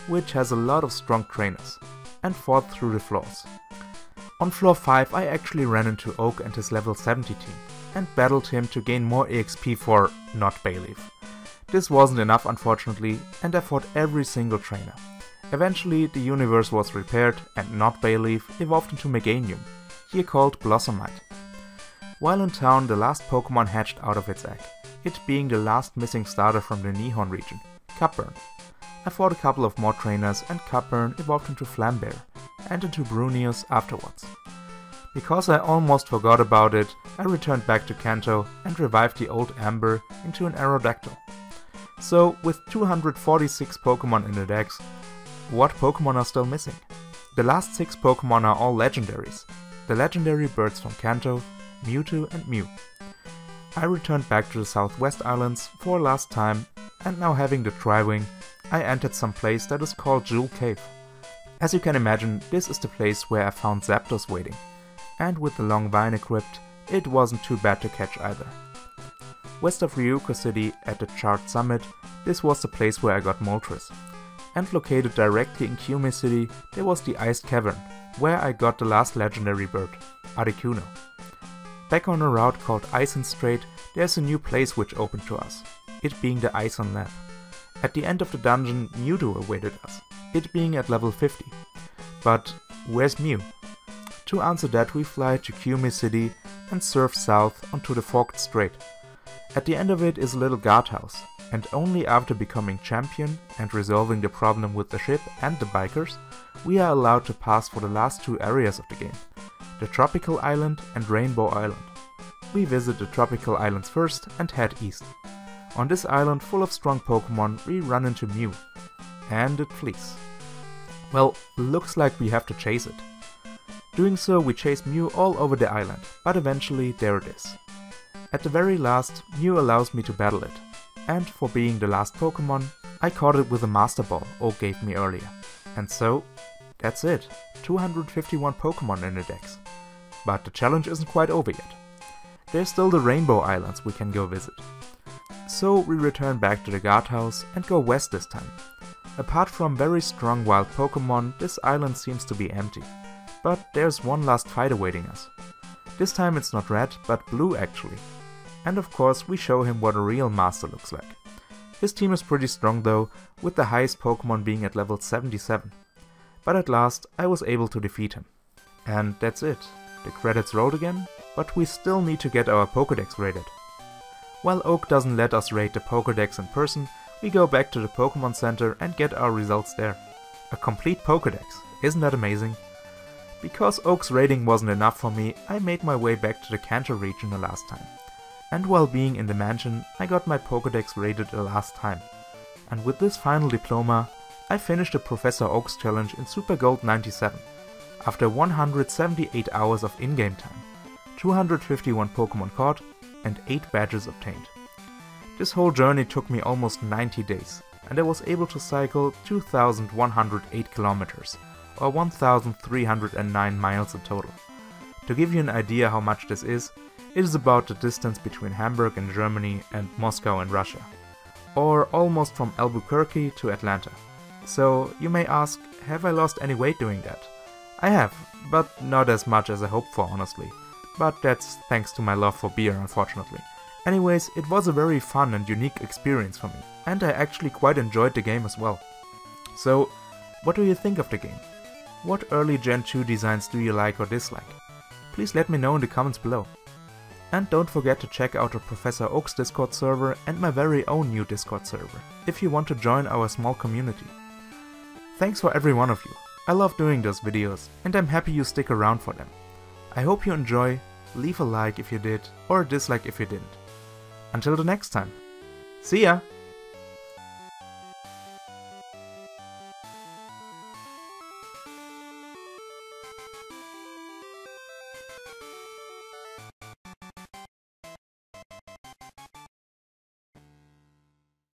A: which has a lot of strong trainers, and fought through the floors. On floor 5 I actually ran into Oak and his level 70 team, and battled him to gain more EXP for not Bayleaf. This wasn't enough unfortunately, and I fought every single trainer. Eventually the universe was repaired and not Bayleaf evolved into Meganium, here called Blossomite. While in town the last Pokemon hatched out of its egg, it being the last missing starter from the Nihon region, Cupburn. I fought a couple of more trainers and Cupburn evolved into Flambear, and into Brunius afterwards. Because I almost forgot about it, I returned back to Kanto and revived the old Amber into an Aerodactyl. So, with 246 Pokemon in the decks, what Pokemon are still missing? The last 6 Pokemon are all legendaries, the legendary birds from Kanto, Mewtwo and Mew. I returned back to the Southwest Islands for last time, and now having the Tri-Wing, I entered some place that is called Jewel Cave. As you can imagine, this is the place where I found Zapdos waiting, and with the Longvine equipped, it wasn't too bad to catch either. West of Ryukyu City at the Chart Summit, this was the place where I got Moltres. And located directly in Kyume City, there was the Iced Cavern, where I got the last legendary bird, Articuno. Back on a route called Ison Strait, there's a new place which opened to us, it being the Ison Lab. At the end of the dungeon, Mewtwo awaited us, it being at level 50. But where's Mew? To answer that, we fly to Kyume City and surf south onto the Forked Strait. At the end of it is a little guardhouse, and only after becoming champion and resolving the problem with the ship and the bikers, we are allowed to pass for the last two areas of the game, the Tropical Island and Rainbow Island. We visit the Tropical Islands first and head east. On this island full of strong Pokemon we run into Mew, and it flees. Well, looks like we have to chase it. Doing so, we chase Mew all over the island, but eventually there it is. At the very last, Mew allows me to battle it, and for being the last Pokemon, I caught it with a Master Ball Oak gave me earlier. And so, that's it, 251 Pokemon in the dex. But the challenge isn't quite over yet. There's still the Rainbow Islands we can go visit. So we return back to the guardhouse and go west this time. Apart from very strong wild Pokemon, this island seems to be empty. But there's one last fight awaiting us. This time it's not red, but blue actually. And of course we show him what a real master looks like. His team is pretty strong though, with the highest Pokemon being at level 77. But at last I was able to defeat him. And that's it. The credits rolled again, but we still need to get our Pokédex rated. While Oak doesn't let us rate the Pokédex in person, we go back to the Pokemon Center and get our results there. A complete Pokédex, isn't that amazing? Because Oak's rating wasn't enough for me, I made my way back to the Kanto region the last time. And while being in the mansion, I got my Pokédex rated the last time. And with this final diploma, I finished the Professor Oak's challenge in Super Gold 97, after 178 hours of in-game time, 251 Pokemon caught, and 8 badges obtained. This whole journey took me almost 90 days, and I was able to cycle 2,108 kilometers, or 1,309 miles in total. To give you an idea how much this is, it is about the distance between Hamburg in Germany and Moscow in Russia, or almost from Albuquerque to Atlanta. So you may ask, have I lost any weight doing that? I have, but not as much as I hoped for honestly. But that's thanks to my love for beer, unfortunately. Anyways, it was a very fun and unique experience for me, and I actually quite enjoyed the game as well. So, what do you think of the game? What early Gen 2 designs do you like or dislike? Please let me know in the comments below. And don't forget to check out the Professor Oak's Discord server and my very own new Discord server, if you want to join our small community. Thanks for every one of you. I love doing those videos, and I'm happy you stick around for them. I hope you enjoy, leave a like if you did, or a dislike if you didn't. Until the next time. See ya!